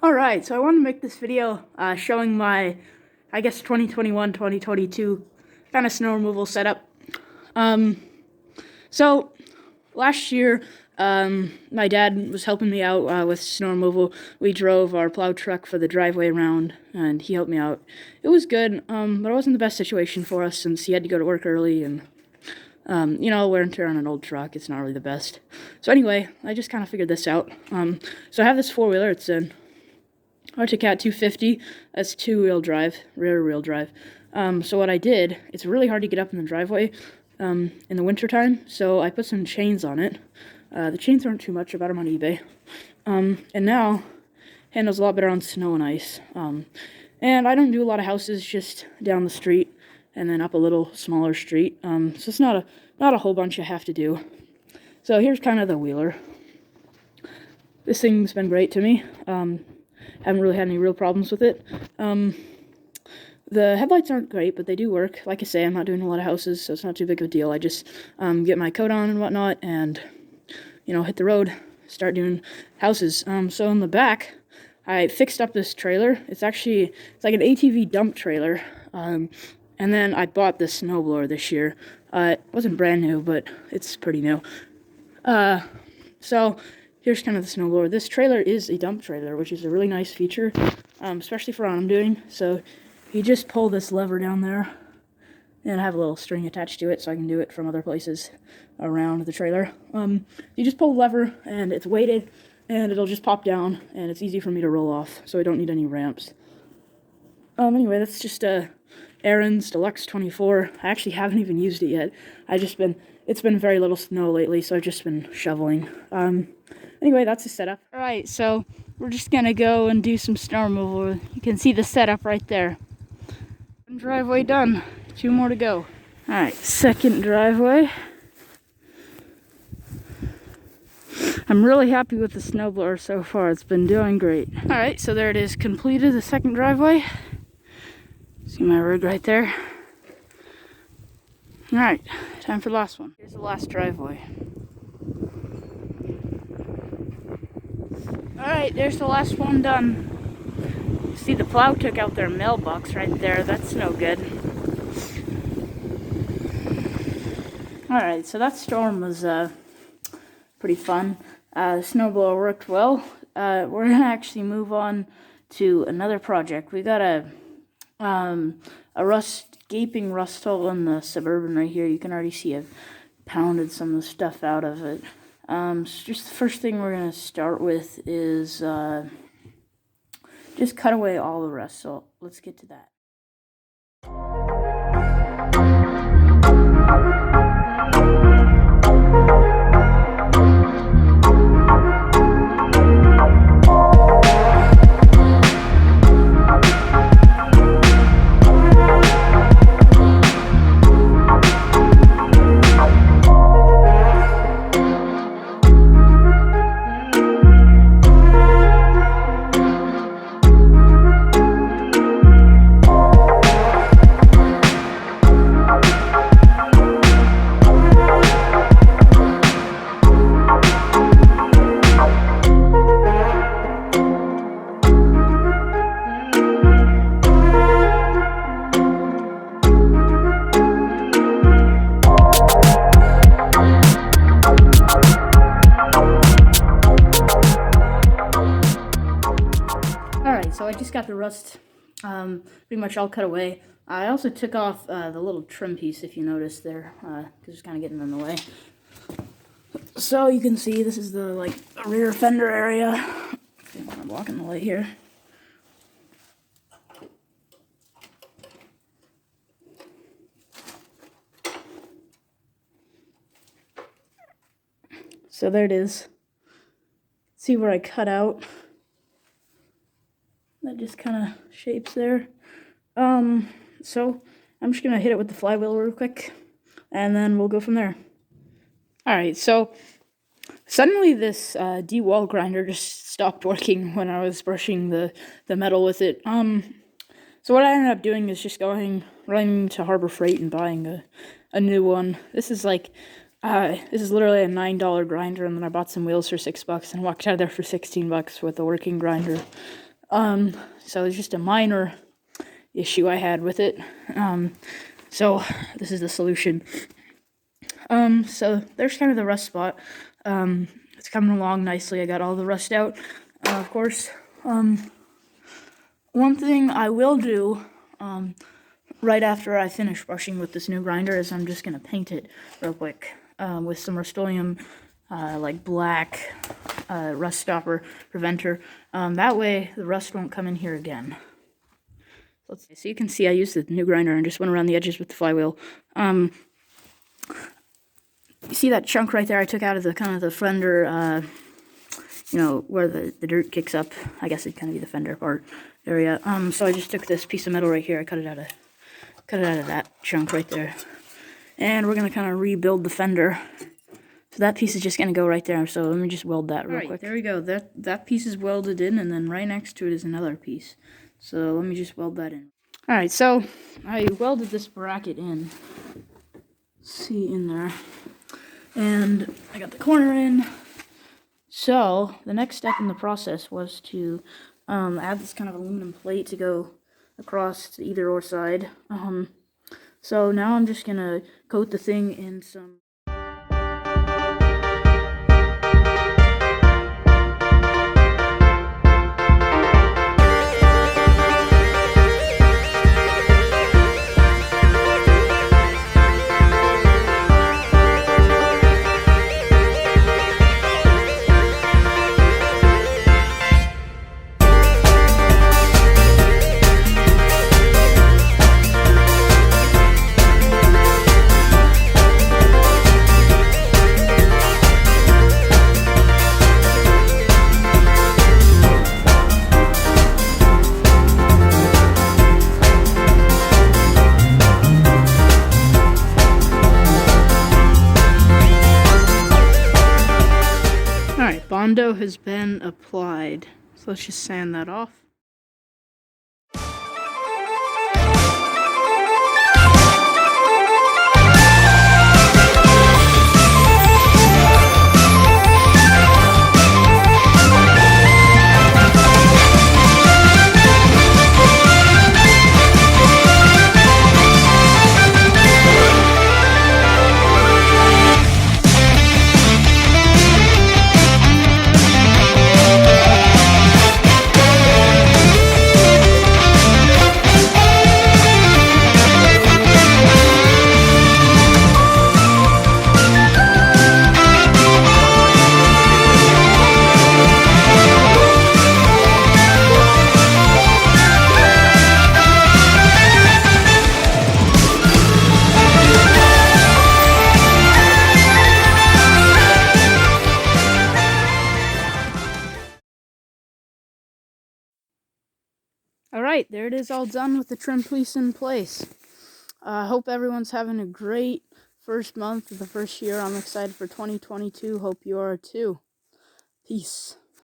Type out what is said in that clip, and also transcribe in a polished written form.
Alright, so I want to make this video showing my, I guess, 2021-2022 kind of snow removal setup. So last year, my dad was helping me out with snow removal. We drove our plow truck for the driveway around, and he helped me out. It was good, but it wasn't the best situation for us since he had to go to work early, and wear and tear on an old truck, it's not really the best. So anyway, I just kind of figured this out. So I have this four-wheeler. It's an Arctic Cat 250. That's two-wheel drive, rear-wheel drive. So what I did, it's really hard to get up in the driveway in the wintertime, so I put some chains on it. The chains aren't too much, I bought them on eBay. And now, handles a lot better on snow and ice. And I don't do a lot of houses, just down the street and then up a little smaller street. So it's not a whole bunch you have to do. So here's kind of the wheeler. This thing's been great to me. Haven't really had any real problems with it. The headlights aren't great, but they do work. Like I say, I'm not doing a lot of houses, so it's not too big of a deal. I just get my coat on and whatnot and, hit the road, start doing houses. So in the back, I fixed up this trailer. It's like an ATV dump trailer. And then I bought this snowblower this year. It wasn't brand new, but it's pretty new. So here's kind of the snowblower. This trailer is a dump trailer, which is a really nice feature, especially for what I'm doing. So you just pull this lever down there, and I have a little string attached to it so I can do it from other places around the trailer. You just pull the lever, and it's weighted, and it'll just pop down, and it's easy for me to roll off, so I don't need any ramps. Anyway, that's just Aaron's Deluxe 24. I actually haven't even used it yet. It's been very little snow lately, so I've just been shoveling. Anyway, that's the setup. Alright, so we're just gonna go and do some snow removal. You can see the setup right there. One driveway done. 2 more to go. Alright, second driveway. I'm really happy with the snowblower so far. It's been doing great. Alright, so there it is, completed the second driveway. See my rig right there. Alright, time for the last one. Here's the last driveway. Alright, there's the last one done. See, the plow took out their mailbox right there. That's no good. Alright, so that storm was pretty fun. The snowblower worked well. We're going to actually move on to another project. We got a gaping rust hole in the Suburban right here. You can already see I've pounded some of the stuff out of it. So just the first thing we're going to start with is just cut away all the rust. So let's get to that. So I just got the rust pretty much all cut away. I also took off the little trim piece, if you notice there, because it's kind of getting in the way. So you can see this is the rear fender area. I'm blocking the light here. So there it is. See where I cut out? That just kind of shapes there. So I'm just gonna hit it with the flywheel real quick, and then we'll go from there. Alright, so suddenly this D-wall grinder just stopped working when I was brushing the metal with it. So what I ended up doing is just running to Harbor Freight and buying a new one. This is literally a $9 grinder, and then I bought some wheels for $6 and walked out of there for $16 with a working grinder. So it's just a minor issue I had with it. So this is the solution. So there's kind of the rust spot. It's coming along nicely. I got all the rust out, of course. One thing I will do, right after I finish brushing with this new grinder is I'm just going to paint it real quick, with some Rust-Oleum, like black, rust stopper preventer. That way the rust won't come in here again. So you can see I used the new grinder and just went around the edges with the flywheel. You see that chunk right there I took out of the kind of the fender, you know, where the dirt kicks up. I guess it'd kind of be the fender part area. So I just took this piece of metal right here. I cut it out of that chunk right there. And we're going to kind of rebuild the fender. So that piece is just going to go right there. So let me just weld that real quick. There we go. That piece is welded in, and then right next to it is another piece. So let me just weld that in. Alright, so I welded this bracket in. See in there. And I got the corner in. So the next step in the process was to add this kind of aluminum plate to go across to either or side. So now I'm just gonna coat the thing in some. Alright, Bondo has been applied. So let's just sand that off. Alright, there it is, all done with the trim piece in place. I hope everyone's having a great first month of the first year. I'm excited for 2022. Hope you are too. Peace.